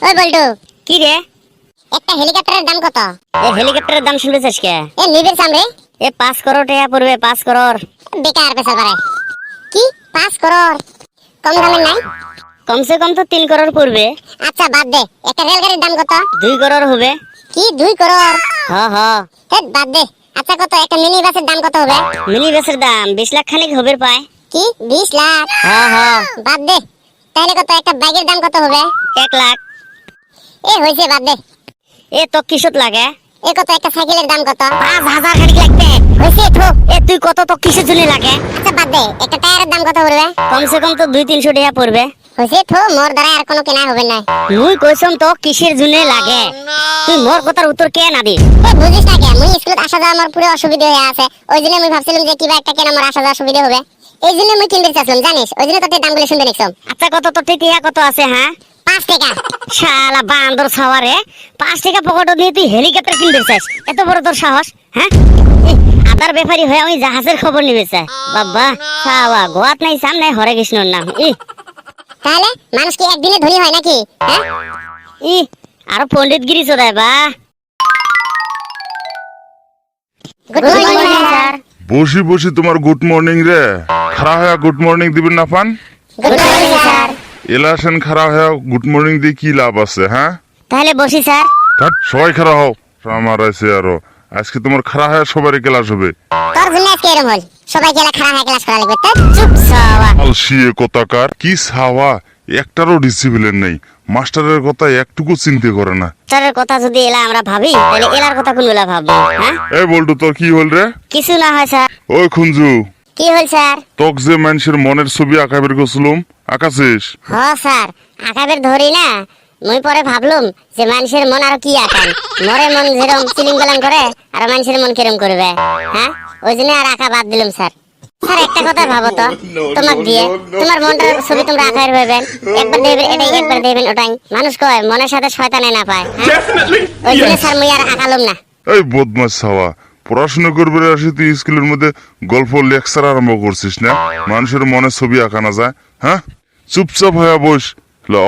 ওই বল্টু, কি রে? একটা হেলিকপ্টারের দাম কত? এ হেলিকপ্টারের দাম শুনতেছিস কে? এ নিবির সামনে এ 5 করোড় টাকা পড়বে, 5 করোড়। বেকার পেছাল পারে। কি 5 করোড়? কম দামের নাই? কমসে কম তো 3 করোড় পড়বে। আচ্ছা বাদ দে, একটা রেলগাড়ির দাম কত? 2 করোড় হবে। কি 2 করোড়? হ। হেট বাদ দে। আচ্ছা কত একটা মিনি বাসের দাম কত হবে? মিনি বাসের দাম 20 লাখ খানিক হবে পায়। কি 20 লাখ? হ। বাদ দে। তাহলে কত একটা বাইকের দাম কত হবে? 1 লাখ। এ হইছে বাদ দে। এ তো কিসত লাগে? এ কত একটা সাইকেলের দাম কত? 5,000 খানিক লাগবে। হইছে থো। এ তুই কত তো কিসের জন্য লাগে? আচ্ছা বাদ দে, একটা টায়ারের দাম কত পড়বে? কমসে কম তো 200-300 টাকা পড়বে। হইছে থো, মোর দ্বারা আর কোনো কেনা হবে না। মুই কইছম তো কিসের জন্য লাগে, তুই মোর কথার উত্তর কে না দিস? এ বুঝিস না কে, মুই স্কুলত আসা যাওয়া আমার পুরো অসুবিধা হয়ে আছে। ওই জন্য মুই ভাবছিলাম যে কিবা একটা কেনা আমার আসা যাওয়া সুবিধা হবে। এই জন্য মুই কিনতে চাইছিলাম, জানিস? ওই জন্য তোর দামগুলো শুনতে দেখছম। আচ্ছা কত তো ঠিক ইয়া কত আছে? হ্যাঁ 5 টাকা। শালা বান্দর ছাওয়ারে, 5 টাকা পকেট দিয়ে তুই হেলিকপ্টার কিনতে চাস? এত বড় তোর সাহস? হ্যাঁ আদার ব্যাপারী হয়ে আমি জাহাজের খবর নিবে চাই? বাবা ছাওয়া, গোয়াত নাই সাম নাই হরে কৃষ্ণর নাম। তাহলে মানুষ কি একদিনে ধনী হয় নাকি? হ্যাঁ আরো পণ্ডিতগিরি চোদায় বা। Good morning sir. বসি বসি তোমার গুড মর্নিং রে, খারাপ হয়ে গুড মর্নিং দিবেন না পান? Good morning sir. এলাসেন খারাপ হয়ে গুড মর্নিং দিয়ে কি লাভ আছে? হ্যাঁ তাহলে বসি স্যার। ধ্যাৎ, সবাই খারাপ হও। আমার আছে আরো আজকে তোমার খারাপ হয়ে সবারই ক্লাস হবে। তোর জন্য আজকে এরকম হল, সবাই গেলা খারাপ হয়ে ক্লাস করা লাগবে। তো চুপ ছাওয়া। আলসিয়ে কথাকার, কি ছাওয়া, একটারও ডিসিপ্লিন নেই। মাস্টারের কথা একটুকু চিন্তা করে না। স্যারের কথা যদি এলা আমরা ভাবি, তাহলে এলার কথা কোনগুলা ভাববো? হ্যাঁ এই বলটু, তোর কি হল রে? কিছু না হয় স্যার। ওই খুঞ্জু, কি হল স্যার? তোক যে মানুষের মনের ছবি আঁকাবের গেছিলাম, আঁকাছিস? হ স্যার, আঁকাবের ধরি না। মুই পরে ভাবলুম যে মানুষের মন আর কি আঁকান, মরে মন যেরকম চিলিং গলান করে আর মানুষের মন কিরম করবে। হ্যাঁ ওই জন্য আর আঁকা বাদ দিলাম স্যার। স্যার একটা কথা ভাবো তো, তোমাক দিয়ে তোমার মনটার ছবি তোমরা আঁকার ভাবেন, একবার দেবেন এটাই, একবার দেবেন ওটাই। মানুষ কয় মনের সাথে শয়তানে না পায়। হ্যাঁ ওই জন্য স্যার মুই আর আঁকালাম না। এই বদমাস ছাওয়া, পড়াশোনা করবে আসি তুই স্কুলের মধ্যে গল্প লেকচার আরম্ভ করছিস না? মানুষের মনে ছবি আঁকানো যায়? হ্যাঁ চুপচাপ হয়ে বস,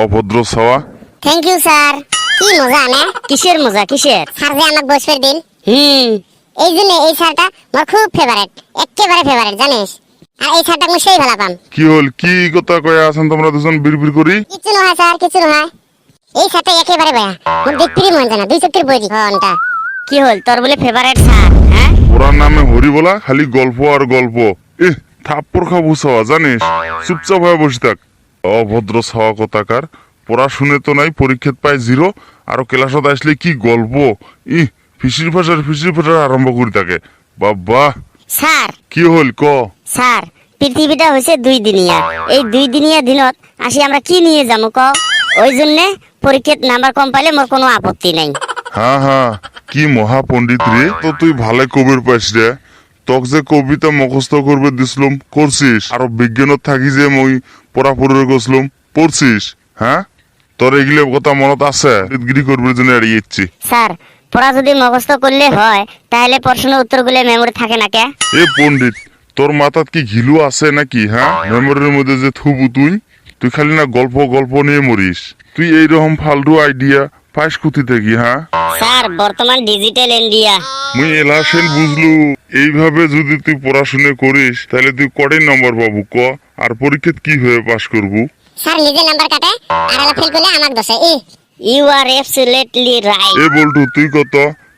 অভদ্র ছাওয়া। Thank you sir. কি মজা না? কিসের মজা কিসের? স্যার যে আমাকে বসবে দিন, হুম এই জন্য এই স্যারটা আমার খুব ফেভারিট, একেবারে ফেভারিট, জানিস? আর এই স্যারটা আমি সেই ভালো পাম। কি হল, কি কথা কয়ে আছেন তোমরা দুজন বিড়বিড় করি? কিছু নয় স্যার, কিছু নয়। এই স্যারটা একেবারে বয়া, মোর দেখতেই মন যায় না, 2 চোখের বই ঘন্টা। কি হল তোর বলে ফেভারিট স্যার? হ্যাঁ ওরার নামে হরি বলা, খালি গল্প আর গল্প। থাপ্পড় খাবো ছাওয়া, জানিস? চুপচাপ হয়ে বসে থাক, অভদ্র ছাওয়া কথাকার। পড়াশুনে তো নাই, পরীক্ষাত পায় 0, আরো ক্লাসত আসলে কি গল্প। ফিসির ফাঁসার আরম্ভ করে থাকে। বাবা স্যার। কি হল ক? স্যার পৃথিবীটা হয়েছে 2 দিনিয়া, এই 2 দিনিয়া দিনত আসি আমরা কি নিয়ে যাবো ক? ওই জন্যে পরীক্ষার নাম্বার কম পাইলে মোর কোনো আপত্তি নাই। হ্যাঁ, কি মহা পণ্ডিত রে, তো তুই ভালো কবির পাইস রে। তক যে কবিতা মুখস্থ করবে দিছিলাম, করছিস? আরো বিজ্ঞানত থাকি যে মই পড়াপড়ে গেছিলাম, পড়ছিস? হ্যাঁ তোর এগুলো কথা মনত আছে? ডিগ্রি করবার জন্য এড়িয়েছি। স্যার পড়া যদি মুখস্থ করলে হয়, তাহলে প্রশ্নের উত্তরগুলো মেমোরি থাকে না কে? এ পণ্ডিত, তোর মাথাত কি ঘিলু আছে নাকি? হ্যাঁ মেমোরির মধ্যে যে থুবু তুই তুই খালি না গল্প গল্প নিয়ে মরিস। তুই এইরকম ফালতু আইডিয়া পাইস কুতি থেকে? হ্যাঁ স্যার বর্তমান ডিজিটাল ইন্ডিয়া। মুই এলাসেন বুঝলু, এইভাবে যদি তুই পড়াশোনা করিস তাহলে তুই কটাই নম্বর পাবু ক? আর পরীক্ষাত কি হয়ে পাশ করবু? স্যার নিজে নাম্বার কাটে আর আলা ফেল করলে আমাকে দোষে। You are absolutely right. এ বলটু, তুই কত?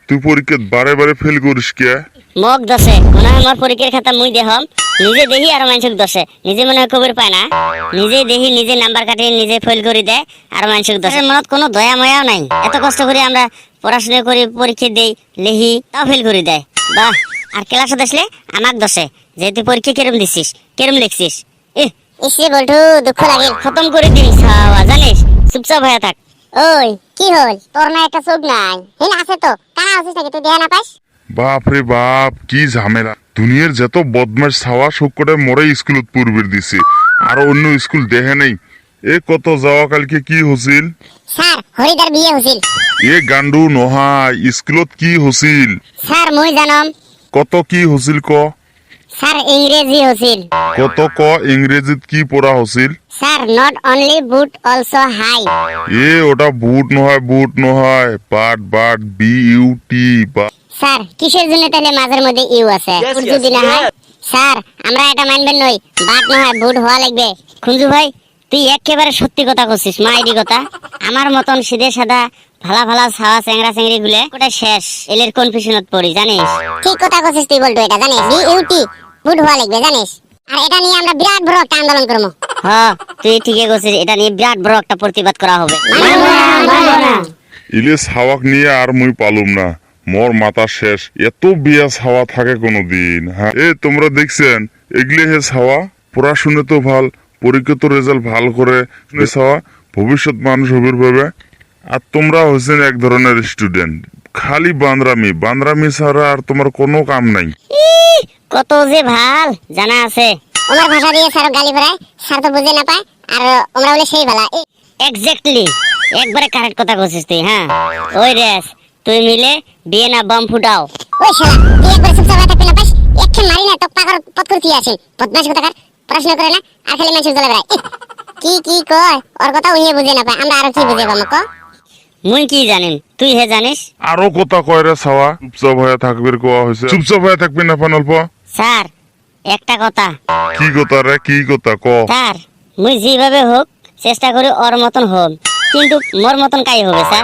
তুই পরীক্ষাত বারে বারে ফেল করিস কে? মোক দোষে মনে হয় আমার পরীক্ষার খাতা মুই দেহম, নিজে দেখি আর মানুষক দোষে। নিজে মনে হয় খবর পায় না, নিজে দেখি নিজে নাম্বার কাটে নিজে ফেল করে দেয় আর মানুষক দোষে। মনত কোনো দয়া ময়াও নাই। এত কষ্ট করে আমরা পড়াশোনা করি, পরীক্ষা দেই, লেহি, তাও ফেল করে দেয়। বাহ, আর ক্লাসে আসলে আমাক দোষে যে তুই পরীক্ষা কেরম দিছিস, কেরম লিখছিস। ইসে বলটু, দুঃখ লাগে। খতম করে দিন ছাওয়া, জানিস? চুপচাপ হয়ে থাক। ওই কি হল, তোর না একটা চোখ নাই? হেন আছে তো, কানা আছিস নাকি তুই? দেয়া না পাইস? বাপ রে বাপ, কি ঝামেলা। দুনিয়ার যত বদমাস ছাওয়া সবকটা মরে স্কুলত পূর্বের দিছে, আর অন্য স্কুল দেখে নেই। এ কত যাওয়া কালকে কি হছিল? স্যার হরিদার বিয়ে হছিল। এ গান্ডু নহাই, স্কুলত কি হছিল? স্যার মুই জানম। কত কি হছিল ক? স্যার ইংরেজি হছিল। কত ক ইংরেজিত কি পড়া হছিল? Sir not only but also হাই। ওটা বুট নহয় বাট বাট বিউটি বা। স্যার কিসের জন্য তাহলে মাঝের মধ্যে ইউ আছে? Yes, বুট yes, যদি না হয়। yes. স্যার আমরা এটা মানবেন নই, বাট না হয় বুট হওয়া লাগবে। খুঞ্জু ভাই তুই একেবারে সত্যি কথা কছিস, মাইরি কথা। আমার মতন সিধে সাদা ভালা ভালা ছাওয়া চ্যাংরা চ্যাংরি গুলে ওটা শেষ এলের কনফিউশনত পড়ি জানিস। ঠিক কথা কইছিস তুই বলতো, এটা জানিস বিউটি বুট হওয়া লাগবে জানিস। আর এটা নিয়ে আমরা বিরাট বড় একটা আন্দোলন করবো। হ্যাঁ তুই ঠিকই কছিস, এটা নিয়ে বিরাট বড় একটা প্রতিবাদ করা হবে। ইলে ছাওয়াক নিয়ে আর মুই পালুম না, মোর মাথা শেষ। এত বিয়া ছাওয়া থাকে কোনদিন? হ্যাঁ তোমরা দেখছেন এগুলি হে ছাওয়া পড়াশুনে তো ভাল, পরীক্ষা তো রেজাল্ট ভাল করে ছাওয়া ভবিষ্যৎ মানুষ হবির ভাবে। আর তোমরা হচ্ছেন এক ধরনের স্টুডেন্ট, খালি বান্দরামি ছাড়া আর তোমার কোনো কাম নাই। কত যে ভাল জানা আছে। ওনার ভাষা দিয়ে স্যার গালি ভরায়, স্যার তো বুঝে না পায়, আর ওমরা বলে সেই ভালা। এক্স্যাক্টলি একবারে কারেক্ট কথা কছিস তুই। হ্যাঁ ওই রেস তুই মিলে বিয়ে না বম ফুটাও। ওই শালা তুই একবার চুপচাপ হয়ে থাকবি না পাস? একটা মারি না তোক পাকার পথ করে দিয়ে আসেন। বদমাশ কোথাকার, পড়াশোনা করে না আর খালি মানুষের জ্বলে বেড়ায়। কি কয় ওর কথা উনি বুঝে না পায়, আমরা আরো কি বুঝে পাবো ক? মুই কি জানিম, তুই হে জানিস। আরো কথা কয় রে ছাওয়া, চুপচাপ হয়ে থাকবির কোয়া হয়েছে। চুপচাপ হয়ে থাকবি না পানল্প? স্যার একটা কথা। কি কথা রে, কি কথা ক? স্যার মুই যেভাবে হোক চেষ্টা করি ওর মতন হোক, কিন্তু মোর মতন কাই হবে স্যার।